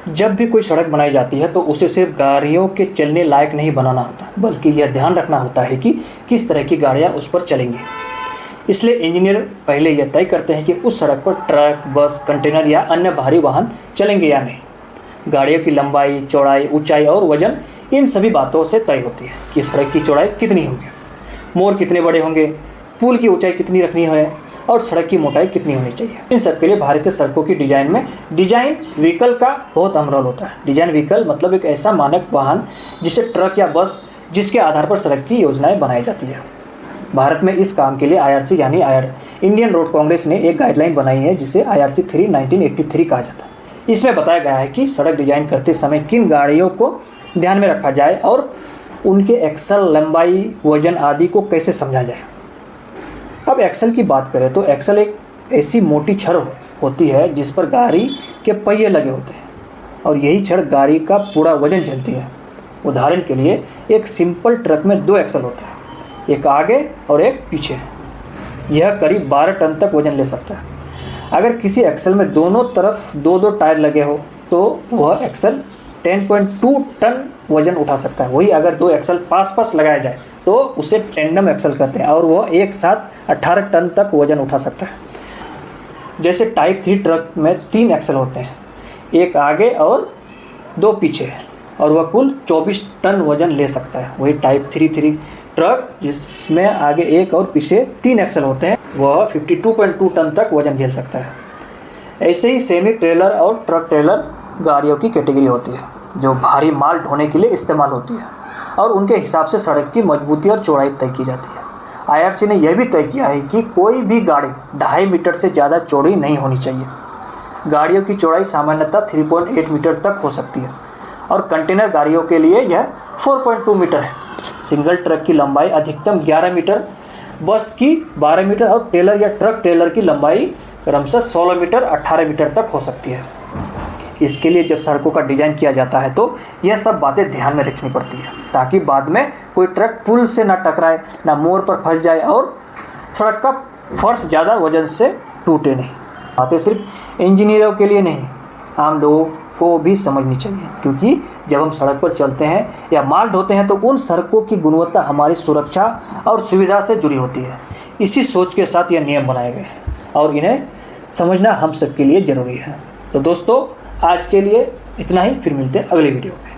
जब भी कोई सड़क बनाई जाती है तो उसे सिर्फ गाड़ियों के चलने लायक नहीं बनाना होता, बल्कि यह ध्यान रखना होता है कि किस तरह की गाड़ियाँ उस पर चलेंगी। इसलिए इंजीनियर पहले यह तय करते हैं कि उस सड़क पर ट्रक, बस, कंटेनर या अन्य भारी वाहन चलेंगे या नहीं। गाड़ियों की लंबाई, चौड़ाई, ऊंचाई और वजन, इन सभी बातों से तय होती है कि सड़क की चौड़ाई कितनी होगी, मोड़ कितने बड़े होंगे, पुल की ऊंचाई कितनी रखनी है और सड़क की मोटाई कितनी होनी चाहिए। इन सब के लिए भारतीय सड़कों की डिजाइन में डिजाइन व्हीकल का बहुत अहम रोल होता है। डिजाइन व्हीकल मतलब एक ऐसा मानक वाहन जिसे ट्रक या बस, जिसके आधार पर सड़क की योजनाएं बनाई जाती है। भारत में इस काम के लिए IRC यानी इंडियन रोड कांग्रेस ने एक गाइडलाइन बनाई है जिसे IRC 3 1983 कहा जाता है। इसमें बताया गया है कि सड़क डिजाइन करते समय किन गाड़ियों को ध्यान में रखा जाए और उनके एक्सल, लंबाई, वजन आदि को कैसे समझा जाए। अब एक्सल की बात करें तो एक्सल एक ऐसी मोटी छड़ होती है जिस पर गाड़ी के पहिए लगे होते हैं और यही छड़ गाड़ी का पूरा वजन झेलती है। उदाहरण के लिए एक सिंपल ट्रक में 2 एक्सल होते हैं, एक आगे और एक पीछे। यह करीब 12 टन तक वजन ले सकता है। अगर किसी एक्सल में दोनों तरफ 2-2 टायर लगे हो तो वह एक्सल 10.2 टन वजन उठा सकता है। वही अगर 2 एक्सल पास लगाया जाए तो उसे टेंडम एक्सल कहते हैं और वह एक साथ 18 टन तक वजन उठा सकता है। जैसे टाइप 3 ट्रक में 3 एक्सल होते हैं, एक आगे और 2 पीछे, और वह कुल 24 टन वजन ले सकता है। वही टाइप 3 ट्रक जिसमें आगे 1 और पीछे 3 एक्सल होते हैं, वह 52.2 टन तक वजन झेल सकता है। ऐसे ही सेमी ट्रेलर और ट्रक ट्रेलर गाड़ियों की कैटेगरी होती है जो भारी माल ढोने के लिए इस्तेमाल होती है और उनके हिसाब से सड़क की मजबूती और चौड़ाई तय की जाती है। IRC ने यह भी तय किया है कि कोई भी गाड़ी 2.5 मीटर से ज़्यादा चौड़ी नहीं होनी चाहिए। गाड़ियों की चौड़ाई सामान्यतः 3.8 मीटर तक हो सकती है और कंटेनर गाड़ियों के लिए यह 4.2 मीटर है। सिंगल ट्रक की लंबाई अधिकतम 11 मीटर, बस की 12 मीटर और ट्रेलर या ट्रक ट्रेलर की लंबाई क्रमशः 16 मीटर 18 मीटर तक हो सकती है। इसके लिए जब सड़कों का डिज़ाइन किया जाता है तो यह सब बातें ध्यान में रखनी पड़ती है ताकि बाद में कोई ट्रक पुल से ना टकराए, ना मोड़ पर फंस जाए और सड़क का फर्श ज़्यादा वजन से टूटे नहीं। बातें सिर्फ इंजीनियरों के लिए नहीं, आम लोगों को भी समझनी चाहिए, क्योंकि जब हम सड़क पर चलते हैं या माल ढोते हैं तो उन सड़कों की गुणवत्ता हमारी सुरक्षा और सुविधा से जुड़ी होती है। इसी सोच के साथ यह नियम बनाए गए हैं और इन्हें समझना हम सबके लिए ज़रूरी है। तो दोस्तों, आज के लिए इतना ही, फिर मिलते हैं अगले वीडियो में।